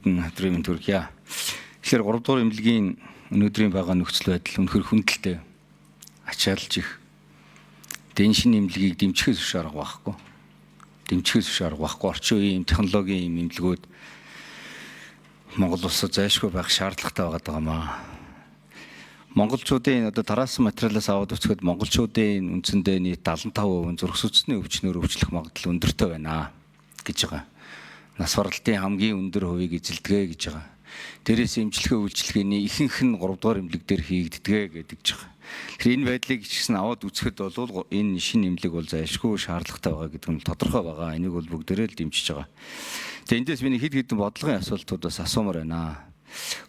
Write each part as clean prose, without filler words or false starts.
бүхэн өдрийн мэнд хүргье. Тэгэхээр 3 дугаар эмнэлгийн өнөөдрийн байгаа нөхцөл байдал үнэхэр хүндэлтэй. Ачаалж их. Дэн шин эмнэлгийг дэмжихээс биш арга байхгүй. Дэмжихээс биш арга байхгүй. Орчин үеийн технологийн эмнэлгүүд Монгол улсад зайлшгүй байх шаардлагатай байгаа маа. Монголчуудын тараасан материалаас аваад үзэхэд монголчуудын үндсэндээ нийт 75% зүрх судасны өвчнөөр өвчлөх магадлал өндөртэй байна гэж байгаа. Нас баралтын хамгийн өндөр хувийг эзэлдэг гэж байгаа. Дээрээс эмчилгээ үйлчилгээний ихэнх нь 3 дугаар эмнэлэг дээр хийгддэг гэдэг ч байгаа. Тэгэхээр энэ байдлыг жигсэн аваад үзэхэд бол энэ шинэ эмнэлэг бол зайлшгүй шаардлагатай байгаа гэдэг нь тодорхой байгаа. Энийг бол бүгдээрээ л дэмжиж байгаа. Тэгээ эндээс миний хэд хэдэн бодлогын асуултууд бас асуумаар байна.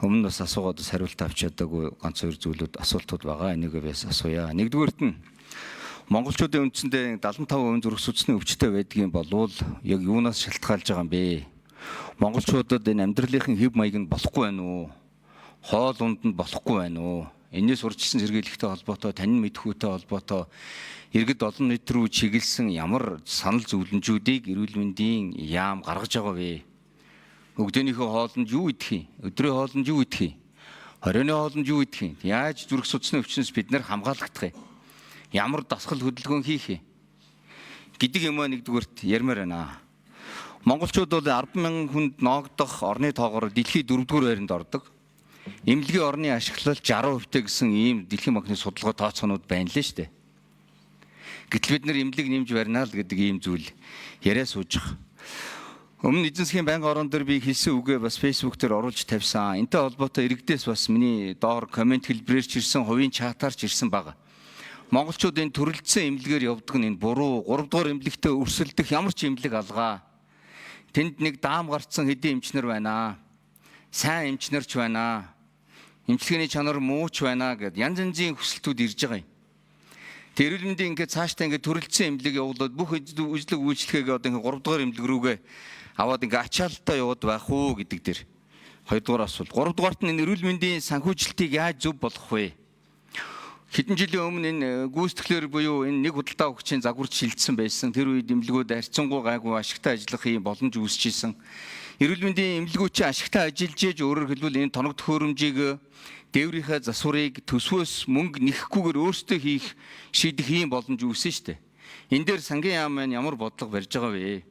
Өмнө бас асуугаад бас хариулт авч чадаагүй ганц хоёр зүйлүүд асуултууд байгаа. Энийг бас асууя. Нэгдүгээрт нь монголчуудын үндсэндээ 75% зүрх судасны өвчтөй байдгийн болвол яг юунаас шалтгаалж байгаа юм бэ? Монголчуудад энэ амьдралынхын хэв маяг нь болохгүй байна уу? Хоол унд нь болохгүй байна уу? Энээс урьдчилсан сэргийлэлтэй холбоотой, танин мэдхүйтэй холбоотой иргэд олон нийт рүү чиглэсэн ямар санал зөвлөмжүүдийг эрүүл мэндийн яам гаргаж байгаа вэ? Өгдөөнийхөө хоолнд юу идэх юм? Өдрийн хоолнд юу идэх юм? Хорионы хоолнд юу идэх юм? Яаж зүрх судасны өвчнөөс бид нэр хамгаалагдах юм? Ямар дасгал хөдөлгөөн хийх юм? Гэдэг юм аа нэгдүгээрт ярмаар байна. Монголчууд бол 10,000 хүнд ноогдох орны тоогоор дэлхийн 4-р байранд ордог. Эмнэлгийн орны ашиглал 60%-тэй гэсэн ийм дэлхийн банкны судалгаа тооцоонууд байна лээ шүү дээ. Гэтэл бид нэр эмнэлэг нэмж барина л гэдэг ийм зүйл яриа сууж байгаа. Өмнө эзэн засгийн байнгын орон дээр би хэлсэн үгээ бас Facebook дээр оруулж тавьсан. Энтэй холбоотой иргэдээс бас миний доор комент хэлбэрээр ч ирсэн, хувийн чатаар ч ирсэн байгаа. Монголчуудын төрөлцсөн эмнэлгээр явдаг нь энэ буруу 3 дугаар эмнэлэгтээ өрсөлдөх ямар ч эмнэлэг алгаа. Тэнд нэг даам гарцсан хэдийн эмчнэр байна. Сайн эмчнэрч байна. Эмчилгээний чанар мууч байна гэд янз янзын хүсэлтүүд ирж байгаа юм. Эрүүл мэндийн ингээд цаашдаа ингээд төрөлцсөн эмнэлэг явуулаад бүх үзлэг үйлчлэгийг одоо ингээд 3 дугаар эмнэлэг рүүгээ аваад ингээд ачаалтаа яваад байх уу гэдэг дээр 2 дугаар асуулт. 3 дугаарт нь эрүүл мэндийн санхүүжилтийг яаж зөв болгох вэ? Хэдэн жилийн өмнө энэ гүйцэтгэлэр буюу энэ нэг худалдаа өгчийн загварч шилжсэн байсан. Тэр үед эмнэлгүүд харьцангуй гайгүй ашигтай ажиллах юм боломж үүсчихсэн. Эрүүл мэндийн эмнэлгүүд ашигтай ажиллаж ийж өөрөөр хэлбэл энэ тоног төхөөрөмжийг дээврийнхээ засварыг төсвөөс мөнгө нэхэхгүйгээр өөрсдөө хийх шийдэх ийм боломж үүсэн шүү дээ. Энэ дээр сангийн яам маань ямар бодлого барьж байгаа вэ?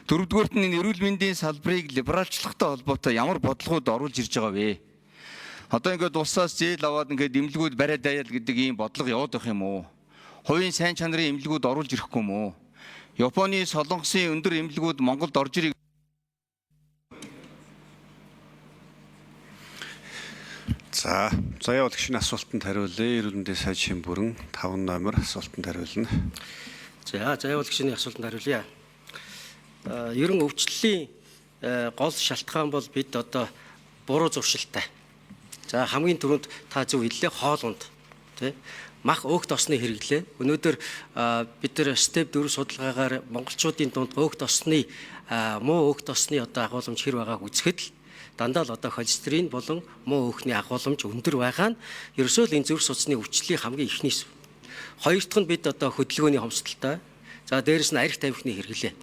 Дөрөвдүгээрт нь эрүүл мэндийн салбарыг либералчлахтай холбоотой ямар бодлогууд оруулж ирж байгаа вэ? Одоо ингээд улсаас зээл аваад ингээд эмнэлгүүд бариад даяал гэдэг ийм бодлого яваад байх юм уу? Хувийн сайн чанарын эмнэлгүүд оруулж ирэхгүй юм уу? Японы солонгосын өндөр эмнэлгүүд Монголд орж ирэх. За явал гişin асуултанд хариулъя. Эрүүл мэндийн сайд шин бүрэн 5 номер асуултанд хариулна. За явал гişin асуултанд хариулъя. Ерөн өвчлөлийн гол шалтгаан бол бид одоо буруу зуршилтай. За хамгийн түрүүнд та зөв хэллээ, хоол унд тий мах өөгт осны хэрэглээ. Өнөөдөр бид нар степ 4 судалгаагаар монголчуудын дунд өөгт осны муу өөгт осны одоо агуулмж хэр байгааг үзэхэд л дандаа л одоо холестерин болон муу өөхний агуулмж өндөр байгаа нь ерөөсөө л энэ зүрх судасны өвчлөлийн хамгийн ихнийс. Хоёр дахь нь бид одоо хөдөлгөөний хомсдолтой. За дээрэс нь арх тамхины хэрэглээ.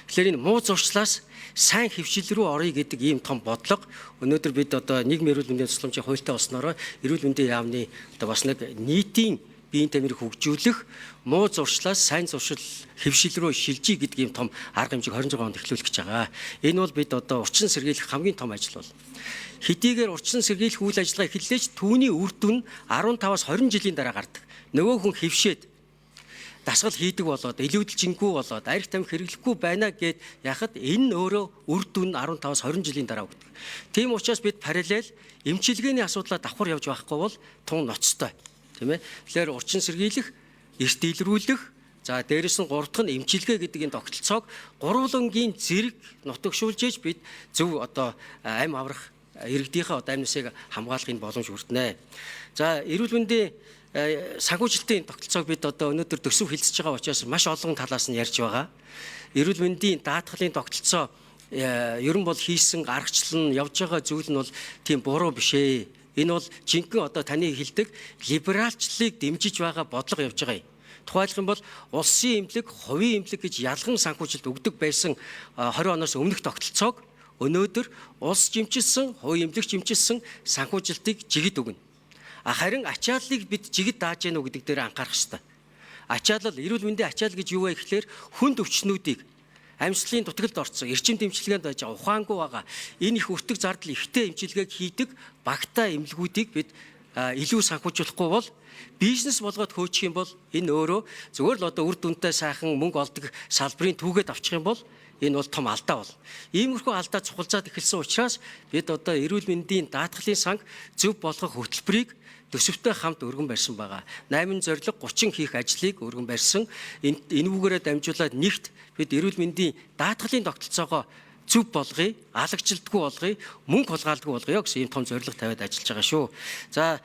Тэгэхээр энэ муу зуршлаас сайн хөвшил рүү орё гэдэг ийм том бодлого өнөөдөр бид одоо нийгмийн эрүүл мэндийн тусламжийн хуультай болсноороо эрүүл мэндийн яамны одоо бас нэг нийтийн биеийн тамирыг хөгжүүлэх муу зуршлаас сайн зуршил хөвшил рүү шилжиж гэдэг ийм том арга хэмжээг 26 онд эхлүүлэх гэж байгаа. Энэ бол бид одоо урьдчилан сэргийлэх хамгийн том ажил бол. Хэдийгээр урьдчилан сэргийлэх үйл ажиллагаа эхэллээч түүний үр дүн 15-аас 20 жилийн дараа гардаг. Нөгөө хүн хөвшөөд дасгал хийдэг болоод илүүдэлжингүй болоод арх тамхи хэрэглэхгүй байна гэд яхад энэ өөрөө үр дүн 15-аас 20 жилийн дараа өгдөг. Тийм учраас бид параллел эмчилгээний асуудлаа давхар явж байхгүй бол тун ноцтой. Тийм ээ. Тэгэхээр урьдчилан сэргийлэх, эрт илрүүлэх, за дээрэс нь 3 дахь нь эмчилгээ гэдэг энэ тогтолцоог гурвангийн зэрэг нутагшуулж ээж бид зөв одоо амь аврах иргэдийнхээ одоо амьнасыг хамгаалахын боломж хүртэнэ. За эрүүл мэндийн санхүүжилтийн тогтолцоог бид одоо өнөөдөр төсөв хэлцэж байгаа учраас маш олон талаас нь ярьж байгаа. Эрүүл мэндийн даатгалын тогтолцоо ерөн бол хийсэн аргачлал нь явж байгаа зүйл нь бол тийм буруу биш ээ. Энэ бол жинхэнэ одоо таны хэлдэг либералчлалыг дэмжиж байгаа бодлого явж байгаа юм. Тухайлх юм бол улсын эмнэлэг, хувийн эмнэлэг гэж ялган санхүүжилт өгдөг байсан 20 оноос өмнөх тогтолцоог өнөөдөр улс жимчилсэн, хувь эмнэлэг жимчилсэн санхүүжилтыг жигд өгнө. Харин ачааллыг бид жигд дааж гэнэ үү гэдэг дээр анхаарах хэрэгтэй. Ачаалал, эрүүл мэндийн ачаал гэж юу вэ гэхээр хүнд өвчнүүдийг амьсгалын дутагд орсон, эрчим дэмжлэгэнд байж ухаангүй байгаа энэ их өртөг зардал ихтэй эмчилгээг хийдэг багтаа эмнэлгүүдийг бид илүү санхүүжүүлэхгүй бол бизнес болгоод хөөчих юм бол энэ өөрөө зөвхөн л одоо үр дүнтэй сайхан мөнгө олдог салбарын түүгээд авчих юм бол энэ бол том алдаа бол. Иймэрхүү алдаа цухалзаад эхэлсэн учраас бид одоо эрүүл мэндийн даатгалын санг зөв болгох хөтөлбөрийг төсөвтэй хамт өргөн барьсан байгаа. 8 зорилго 30 хийх ажлыг өргөн барьсан. Энүүгээрээ дамжуулаад нэгт бид эрүүл мэндийн даатгалын тогтолцоогоо зөв болгоё, алагжилтгүй болгоё, мөнгө хулгаалдаггүй болгоё гэсэн ийм том зорилго тавиад ажиллаж байгаа шүү. За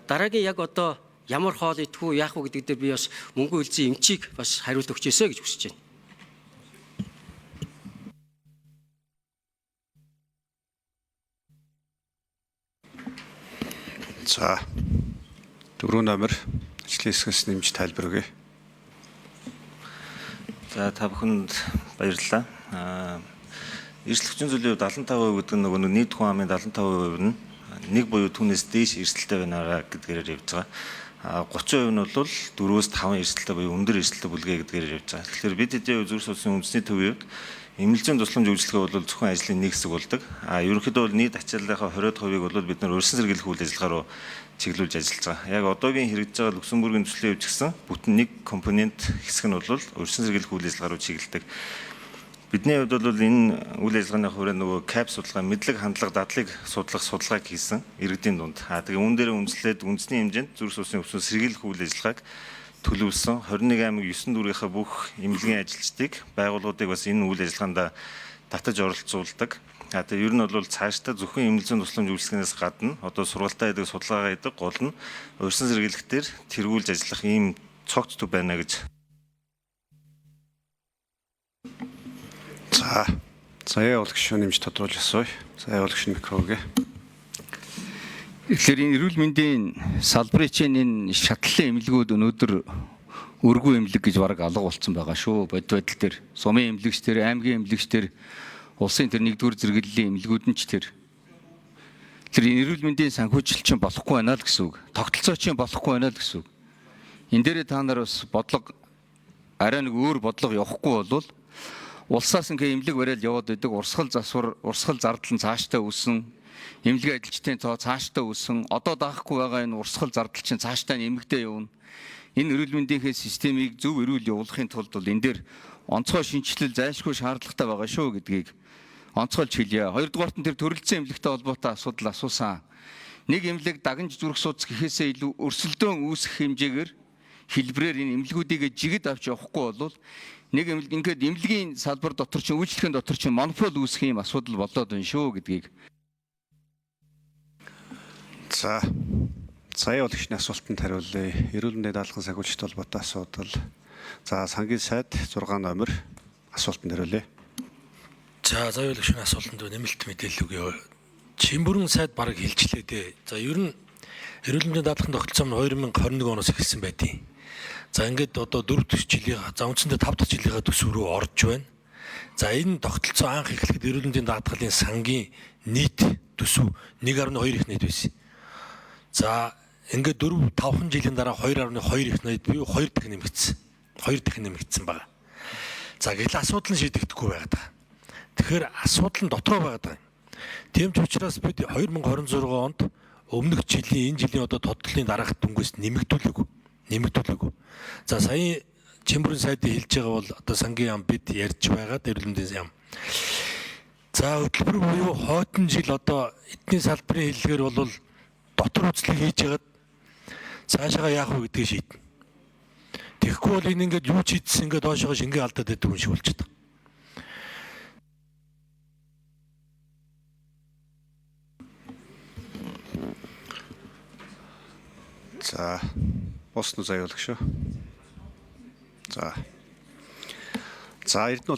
дараагийн яг одоо ямар хоол идэх үү, яах вэ гэдэг дээр би бас мөнгө үлзий эмчийг бас хариулт өгч ирсэ гэж хүсэж байна. За 4 номер ажлын хэсгээс нэмж тайлбар өгье. За та бүхэнд баярлалаа. Эрсдэл хүчин зүйлийн хувьд 75% гэдэг нь нөгөө нийт хүн амын 75% нь нэг буюу түүнээс дээш эрсдэлтэй байна гэдгээр явж байгаа. 30% нь бол 4-өөс 5 эрсдэлтэй буюу өндөр эрсдэлтэй бүлгээ гэдгээр явж байгаа. Тэгэхээр бид хэдийн зүрх судасны үндэсний төвийн хувьд эмнэлзийн тусламж үйлчлэгээ бол зөвхөн ажлын нэг хэсэг болдог. Ерөнхийдөө бол нийт ачааллынхаа 20%-ийг бол бид нар урьдчилан сэргийлэх үйл ажиллагаа руу чиглүүлж ажиллаж байгаа. Яг одоогийн хэрэгжиж байгаа Люксембургийн төслийн хувьд гэсэн бүтэн нэг компонент хэсэг нь бол урьдчилан сэргийлэх үйл ажиллагаа руу чиглэдэг. Бидний хувьд бол энэ үйл ажиллагааны хүрээ нөгөө CAP судалгаа, мэдлэг хандлага дадлыг судлах судалгааг хийсэн иргэдийн дунд. Тэгээ үүн дээр үндэслээд үндэсний хэмжээнд зүрх судасны өвчин сэргийлэх үйл ажиллагааг төлөвлөсөн 21 аймаг 9 дүүргийнхаа бүх эмнэлгийн ажилчдыг байгууллагуудыг бас энэ үйл ажиллагаанд татаж оролцуулдаг. Тэгээ ер нь бол цаашдаа зөвхөн эмнэлзийн тусламж үйлчлэгнээс гадна одоо сургалтаа хийдэг, судалгаагаа хийдэг гол нь урьдчилан сэргийлэхтэр тэргүүлж ажиллах ийм цогц төв байна гэж. За явуулагч нэмж тодруулж асууя. За явуулагч микро өгье. Тэгэхээр энэ эрүүл мэндийн салбарын чинь энэ шатлалын эмнэлгүүд өнөөдөр өргөө эмнэлэг гэж бараг алга болцсон байгаа шүү. Бодит байдал дээр сумын эмнэлэгч тэр, аймгийн эмнэлэгч тэр, улсын тэр нэгдүгээр зэрэглэлийн эмнэлгүүд нь ч тэр эрүүл мэндийн санхүүжилт чинь болохгүй байна л гэсэн үг. Тогтолцоо чинь болохгүй байна л гэсэн үг. Энэ дээрээ та нар бас бодлого арай нэг өөр бодлого явахгүй болвол улсаас ингээ эмнэлэг барайл яваад байдаг, урсгал засвар, урсгал зардал нь цаашдаа өссөн, эмнэлгийн ажилчдын тоо цаашдаа өссөн, одоо даахгүй байгаа энэ урсгал зардал чинь цаашдаа нэмэгдээ явна. Энэ эрүүл мэндийнхээ системийг зөв эрүүл явуулахын тулд бол энэ дээр онцгой шинжилэл зайлшгүй шаардлагатай байгаа шүү гэдгийг онцгойлж хэлье. Хоёрдугаарт нь тэр төрөлцсөн эмнэлэгтэй холбоотой асуудал асуусан. Нэг эмнэлэг дагнж зүрх судас гэхээсээ илүү өрсөлдөөн үүсэх хэмжээгээр хэлбэрээр энэ эмнэлгүүдийг жигд авч явахгүй бол нэг ингээд эмнэлгийн салбар дотор чинь үйлчлэгийн дотор чинь монопол үүсэх юм асуудал болоод байна шүү гэдгийг. За явуулагчны асуултанд хариулъя. Эрүүл мэндийн даатгалын санхүүжилт холбоотой асуудал. За сангийн сайд 6 номер асуултанд хариулъя. За явуулагчны асуултанд нэмэлт мэдээлэл өгье. Чимбүрэн сайд бараг хэлжлээ дээ. За ер нь эрүүл мэндийн даатгалын тогтолцоо нь 2021 оноос эхэлсэн байдیں۔ За ингээд одоо 4 дахь жилийн үндсэндээ 5 дахь жилийнхаа төсөв рүү орж байна. За энэ тогтолцоо анх эхлэхэд эрүүл мэндийн даатгалын сангийн нийт төсөв 1.2 их найд байсан. За ингээд 4-5 жилийн дараа 2.2 их найд буюу 2 дахин нэмэгдсэн. 2 дахин нэмэгдсэн байна. За гэтэл асуудал нь шийдэгдэхгүй байгаад байгаа. Тэгэхээр асуудал нь дотроо байгаад байгаа. Тийм ч учраас бид 2026 онд өмнөх жилийн энэ жилийн одоо тодорхойлолтын дараах дүнгээс нэмэгдүүлээгүй. За сая Чимбүрэн сайдын хэлж байгаа бол одоо сангийн яам бид ярьж байгаа эрүүл мэндийн яам. За хөтөлбөр буюу хойдон жил одоо эдний салбарын хэллэгээр бол дотор үзлэг хийж ягаад цаашаа яах вэ гэдгийг шийднэ. Тэгэхгүй бол энэ ингээд юу ч хийдсэн ингээд доошоо шингээ алдаад байдаг юм шиг болж байна. За босны заяалагч шүү. За Эрдэнэ